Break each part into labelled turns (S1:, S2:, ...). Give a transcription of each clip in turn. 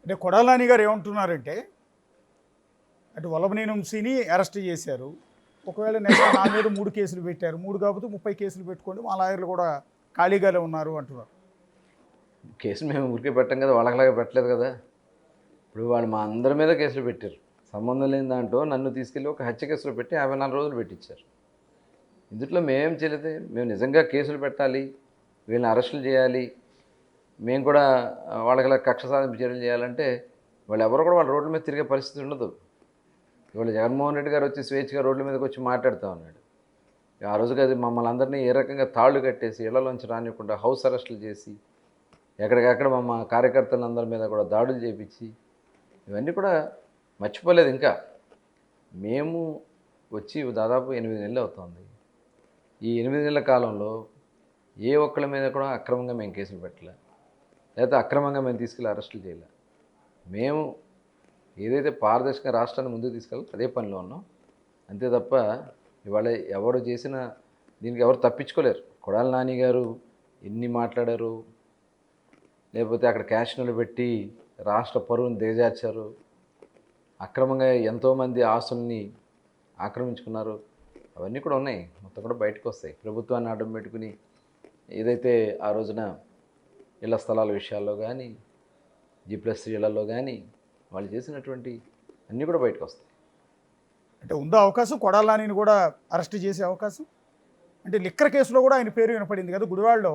S1: అంటే కొడాలి నాని గారు ఏమంటున్నారంటే అటు వల్లభనేని వంశీని అరెస్ట్ చేశారు. ఒకవేళ నెక్స్ట్ నా మీద 3 కేసులు పెట్టారు. 3 కాకపోతే 30 కేసులు పెట్టుకోండి. మా లాయర్లు కూడా ఖాళీగానే ఉన్నారు అంటున్నారు.
S2: కేసు మేము ఊరికే పెట్టాం కదా, వాళ్ళకిలాగా పెట్టలేదు కదా. ఇప్పుడు వాళ్ళు మా అందరి మీద కేసులు పెట్టారు. సంబంధం లేని దాంట్లో నన్ను తీసుకెళ్ళి ఒక హత్య కేసులో పెట్టి 54 రోజులు పెట్టించారు. ఇందుట్లో మేమేం చేయలేదు. మేము నిజంగా కేసులు పెట్టాలి, వీళ్ళని అరెస్టులు చేయాలి, మేము కూడా వాళ్ళకి కక్ష సాధింపు చర్యలు చేయాలంటే వాళ్ళు ఎవరు కూడా వాళ్ళ రోడ్ల మీద తిరిగే పరిస్థితి ఉండదు. ఇవాళ జగన్మోహన్ రెడ్డి గారు వచ్చి స్వేచ్ఛగా రోడ్ల మీదకి వచ్చి మాట్లాడుతూ ఉన్నాడు. ఆ రోజుకి అది మమ్మల్ని అందరినీ ఏ రకంగా తాళ్ళు కట్టేసి ఇళ్లలోంచి రానివ్వకుండా హౌస్ అరెస్టులు చేసి ఎక్కడికక్కడ మా కార్యకర్తలందరి మీద కూడా దాడులు చేపించి ఇవన్నీ కూడా మర్చిపోలేదు. ఇంకా మేము వచ్చి దాదాపు 8 నెలలు అవుతుంది. ఈ 8 నెలల కాలంలో ఏ ఒక్కళ్ళ మీద కూడా అక్రమంగా మేము కేసులు పెట్టలే, లేకపోతే అక్రమంగా మేము తీసుకెళ్ళి అరెస్టులు చేయలే. మేము ఏదైతే పారదర్శకంగా రాష్ట్రాన్ని ముందుకు తీసుకెళ్ళాలి అదే పనిలో ఉన్నాం. అంతే తప్ప ఇవాళ ఎవరు చేసిన దీనికి ఎవరు తప్పించుకోలేరు. కొడాలి నాని గారు ఎన్ని మాట్లాడారు, లేకపోతే అక్కడ క్యాష్నలు పెట్టి రాష్ట్ర పరువుని దిగజార్చారు, అక్రమంగా ఎంతోమంది ఆస్తుల్ని ఆక్రమించుకున్నారు, అవన్నీ కూడా ఉన్నాయి. మొత్తం కూడా బయటకు వస్తాయి. ప్రభుత్వాన్ని అడ్డం పెట్టుకుని ఏదైతే ఆ రోజున ఇళ్ల స్థలాల విషయాల్లో కానీ G+3 ఇళ్లలో కానీ వాళ్ళు చేసినటువంటి అన్నీ కూడా బయటకు వస్తాయి.
S1: అంటే ఉందో అవకాశం కొడాలి నానిని కూడా అరెస్ట్ చేసే అవకాశం. అంటే లిక్కర్ కేసులో కూడా ఆయన పేరు వినపడింది కదా. గుడివాడలో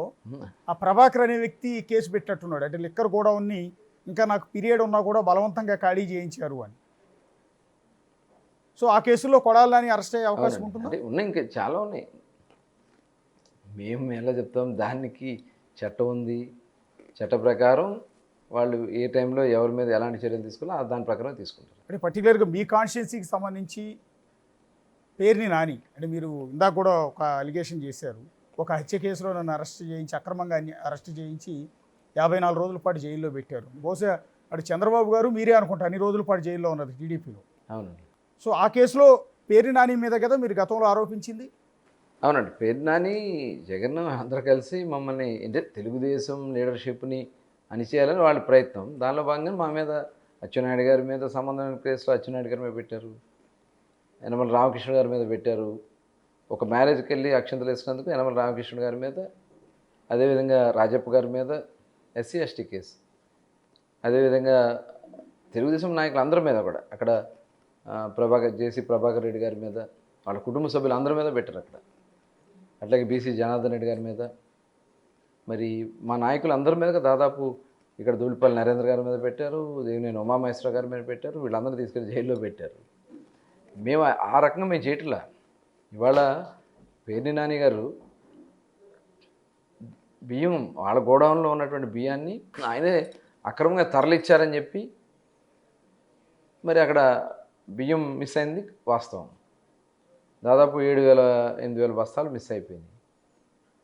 S1: ఆ ప్రభాకర్ అనే వ్యక్తి కేసు పెట్టినట్టున్నాడు. అంటే లిక్కర్ కూడా ఉన్ని ఇంకా నాకు పీరియడ్ ఉన్నా కూడా బలవంతంగా ఖాళీ చేయించారు అని. సో ఆ కేసులో కొడాలి నాని అరెస్ట్ అయ్యే అవకాశం ఉంటుంది.
S2: అంటే ఉన్నాయి, ఇంకా చాలా ఉన్నాయి. మేము ఎలా చెప్తాం, దానికి చట్టం ఉంది. చట్ట ప్రకారం వాళ్ళు ఏ టైంలో ఎవరి మీద ఎలాంటి చర్యలు తీసుకోవాలో దాని ప్రకారం తీసుకుంటారు.
S1: అంటే పర్టికులర్గా మీ కాన్స్టిట్యున్సీకి సంబంధించి పేరుని నాని అంటే మీరు ఇందాక కూడా ఒక అలిగేషన్ చేశారు. ఒక హత్య కేసులో నన్ను అరెస్ట్ చేయించి అక్రమంగా అరెస్ట్ చేయించి 54 రోజుల పాటు జైల్లో పెట్టారు. బహుశా అటు చంద్రబాబు గారు మీరే అనుకుంటా అన్ని రోజుల పాటు జైల్లో ఉన్నది టీడీపీలో.
S2: అవునండి.
S1: సో ఆ కేసులో పేరుని నాని మీద కదా మీరు గతంలో ఆరోపించింది.
S2: అవునండి. పేరు నాని జగన్ అందరూ కలిసి మమ్మల్ని అంటే తెలుగుదేశం లీడర్షిప్ని అణిచేయాలని వాళ్ళ ప్రయత్నం. దానిలో భాగంగా మా మీద అచ్చెన్నాయుడు గారి మీద సంబంధమైన కేసులో అచ్చెన్నాయుడు గారి మీద పెట్టారు, యనమల రామకృష్ణ గారి మీద పెట్టారు. ఒక మ్యారేజ్కి వెళ్ళి అక్షంతలు వేసినందుకు యనమల రామకృష్ణ గారి మీద, అదేవిధంగా రాజప్ప గారి మీద SC/ST కేసు, అదేవిధంగా తెలుగుదేశం నాయకులు అందరి మీద కూడా అక్కడ జేసీ ప్రభాకర్ రెడ్డి గారి మీద, వాళ్ళ కుటుంబ సభ్యులు అందరి మీద పెట్టారు అక్కడ. అట్లాగే BC జనార్దన్ రెడ్డి గారి మీద, మరి మా నాయకులు అందరి మీద దాదాపు ఇక్కడ దూళిపల్లి నరేంద్ర గారి మీద పెట్టారు, దేవినేని ఉమామహేశ్వర గారి మీద పెట్టారు. వీళ్ళందరూ తీసుకెళ్ళి జైల్లో పెట్టారు. మేము ఆ రకంగా మేము చేయట్లా. ఇవాళ పేర్ని నాని గారు బియ్యం వాళ్ళ గోడౌన్లో ఉన్నటువంటి బియ్యాన్ని ఆయనే అక్రమంగా తరలిచ్చారని చెప్పి మరి అక్కడ బియ్యం మిస్ అయింది వాస్తవం. దాదాపు 7,000-8,000 బస్తాలు మిస్ అయిపోయింది.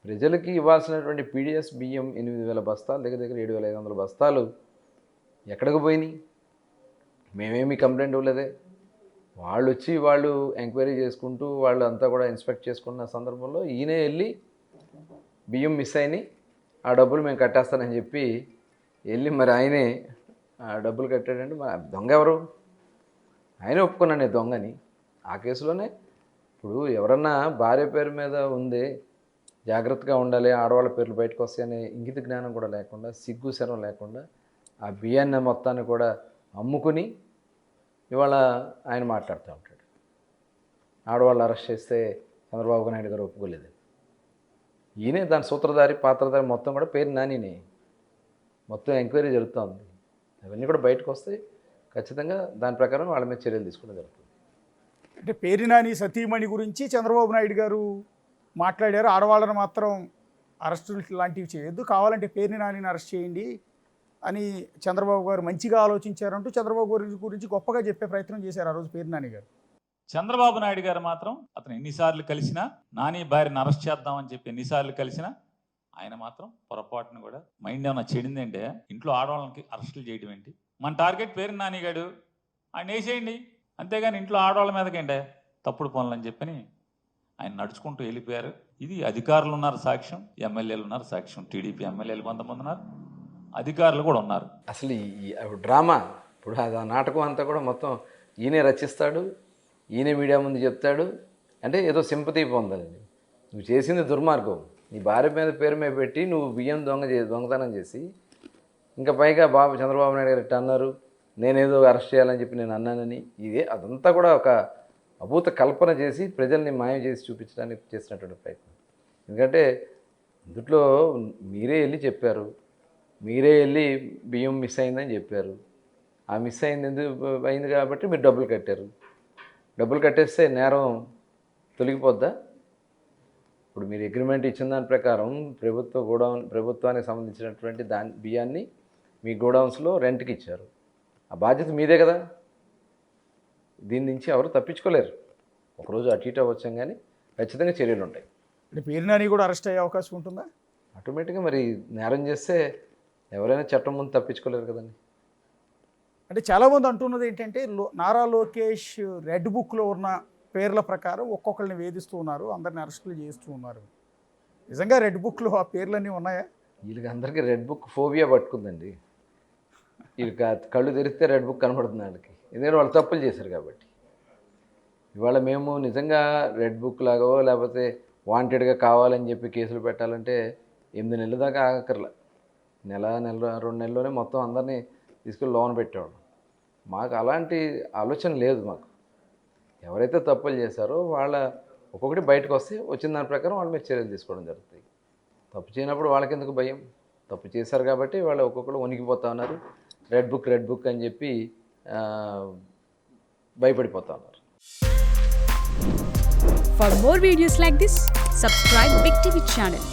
S2: ప్రజలకి ఇవ్వాల్సినటువంటి PDS బియ్యం 8,000 బస్తాలు, దగ్గర దగ్గర 7,500 బస్తాలు ఎక్కడికి పోయినాయి? మేమేమి కంప్లైంట్ ఇవ్వలేదే. వాళ్ళు వచ్చి వాళ్ళు ఎంక్వైరీ చేసుకుంటూ వాళ్ళు అంతా కూడా ఇన్స్పెక్ట్ చేసుకున్న సందర్భంలో ఈయనే వెళ్ళి బియ్యం మిస్ అయినాయి, ఆ డబ్బులు మేము కట్టేస్తానని చెప్పి వెళ్ళి మరి ఆయనే ఆ డబ్బులు కట్టాడంటే మరి దొంగ ఎవరు? ఆయనే ఒప్పుకున్నాను నేను దొంగని. ఆ కేసులోనే ఇప్పుడు ఎవరన్నా భార్య పేరు మీద ఉంది, జాగ్రత్తగా ఉండాలి, ఆడవాళ్ళ పేర్లు బయటకు వస్తాయనే ఇంగిత జ్ఞానం కూడా లేకుండా, సిగ్గు శరం లేకుండా ఆ బియ్యాన్ని మొత్తాన్ని కూడా అమ్ముకుని ఇవాళ ఆయన మాట్లాడుతూ ఉంటాడు. ఆడవాళ్ళు అరెస్ట్ చేస్తే చంద్రబాబు నాయుడు గారు ఒప్పుకోలేదు. ఈయనే దాని సూత్రధారి పాత్రధారి మొత్తం కూడా పేరు నానినే. మొత్తం ఎంక్వైరీ జరుగుతూ ఉంది. అవన్నీ కూడా బయటకు వస్తాయి. ఖచ్చితంగా దాని ప్రకారం వాళ్ళ మీద చర్యలు తీసుకోవడం జరుగుతుంది.
S1: అంటే పేర్ని నాని సతీమణి గురించి చంద్రబాబు నాయుడు గారు మాట్లాడారు. ఆడవాళ్ళని మాత్రం అరెస్టులు లాంటివి చేయొద్దు, కావాలంటే పేర్ని నానిని అరెస్ట్ చేయండి అని చంద్రబాబు గారు మంచిగా ఆలోచించారంటూ చంద్రబాబు గారి గురించి గొప్పగా చెప్పే ప్రయత్నం చేశారు ఆ రోజు పేర్ని నాని గారు.
S3: చంద్రబాబు నాయుడు గారు మాత్రం అతను ఎన్నిసార్లు కలిసినా, నాని భార్యను అరెస్ట్ చేద్దామని చెప్పి ఎన్నిసార్లు కలిసినా ఆయన మాత్రం పొరపాటును కూడా మైండ్ ఏమన్నా చెడిందంటే ఇంట్లో ఆడవాళ్ళకి అరెస్టులు చేయడం ఏంటి? మన టార్గెట్ పేర్ని నాని గారు, ఆయన వేసేయండి, అంతేగాని ఇంట్లో ఆడవాళ్ళ మీదకండి తప్పుడు పనులు అని చెప్పని ఆయన నడుచుకుంటూ వెళ్ళిపోయారు. ఇది అధికారులు ఉన్నారు సాక్ష్యం, ఎమ్మెల్యేలు ఉన్నారు సాక్ష్యం, టీడీపీ ఎమ్మెల్యేలు కొంతమంది ఉన్నారు, అధికారులు కూడా ఉన్నారు.
S2: అసలు ఈ డ్రామా ఇప్పుడు అది ఆ నాటకం అంతా కూడా మొత్తం ఈయనే రచిస్తాడు, ఈయనే మీడియా ముందు చెప్తాడు. అంటే ఏదో సింపతి పొందాలని. నువ్వు చేసింది దుర్మార్గం. నీ భార్య మీద పేరు మీద పెట్టి నువ్వు బియ్యం దొంగతనం చేసి, ఇంకా పైగా చంద్రబాబు నాయుడు గారు ఇట్లా అన్నారు, నేనేదో అరెస్ట్ చేయాలని చెప్పి నేను అన్నానని, అదంతా కూడా ఒక అభూత కల్పన చేసి ప్రజల్ని మాయం చేసి చూపించడానికి చేసినటువంటి ప్రయత్నం. ఎందుకంటే అందుట్లో మీరే వెళ్ళి చెప్పారు, మీరే వెళ్ళి బియ్యం మిస్ అయిందని చెప్పారు. ఆ మిస్ అయింది కాబట్టి మీరు డబ్బులు కట్టారు. డబ్బులు కట్టేస్తే నేరం తొలగిపోద్దా? ఇప్పుడు మీరు అగ్రిమెంట్ ఇచ్చిన దాని ప్రకారం ప్రభుత్వానికి సంబంధించినటువంటి బియ్యాన్ని మీ గోడౌన్స్లో రెంట్కి ఇచ్చారు. ఆ బాధ్యత మీదే కదా. దీని నుంచి ఎవరు తప్పించుకోలేరు. ఒకరోజు అటు ఇటు అవ్వచ్చాం కానీ ఖచ్చితంగా చర్యలు ఉంటాయి.
S1: అంటే పేరు నాని కూడా అరెస్ట్ అయ్యే అవకాశం ఉంటుందా?
S2: ఆటోమేటిక్గా మరి నేరం చేస్తే ఎవరైనా చట్టం ముందు తప్పించుకోలేరు కదండి.
S1: అంటే చాలామంది అంటున్నది ఏంటంటే నారా లోకేష్ రెడ్ బుక్లో ఉన్న పేర్ల ప్రకారం ఒక్కొక్కరిని వేధిస్తూ ఉన్నారు, అందరిని అరెస్టులు చేస్తూ ఉన్నారు. నిజంగా రెడ్ బుక్లో ఆ పేర్లన్నీ ఉన్నాయా?
S2: వీళ్ళకి అందరికీ రెడ్ బుక్ ఫోబియా పట్టుకుందండి. వీళ్ళకి కళ్ళు తెరిస్తే రెడ్ బుక్ కనబడుతుంది వాళ్ళకి. ఎందుకంటే వాళ్ళు తప్పులు చేశారు కాబట్టి. ఇవాళ మేము నిజంగా రెడ్ బుక్ లాగో లేకపోతే వాంటెడ్గా కావాలని చెప్పి కేసులు పెట్టాలంటే 8 నెలల దాకా ఆగక్కర్లా. నెల 2 నెలల్లోనే మొత్తం అందరినీ తీసుకెళ్ళి లోన్ పెట్టేవాడు. మాకు అలాంటి ఆలోచన లేదు. మాకు ఎవరైతే తప్పులు చేశారో వాళ్ళ ఒక్కొక్కటి బయటకు వస్తే వచ్చిన దాని ప్రకారం వాళ్ళ మీద చర్యలు తీసుకోవడం జరుగుతుంది. తప్పు చేయనప్పుడు వాళ్ళకెందుకు భయం? తప్పు చేశారు కాబట్టి వాళ్ళు ఒక్కొక్కరు వణికిపోతా ఉన్నారు. రెడ్ బుక్ అని చెప్పి భయపడిపోతా ఉన్నారు.
S4: For more videos like this, subscribe Big TV channel.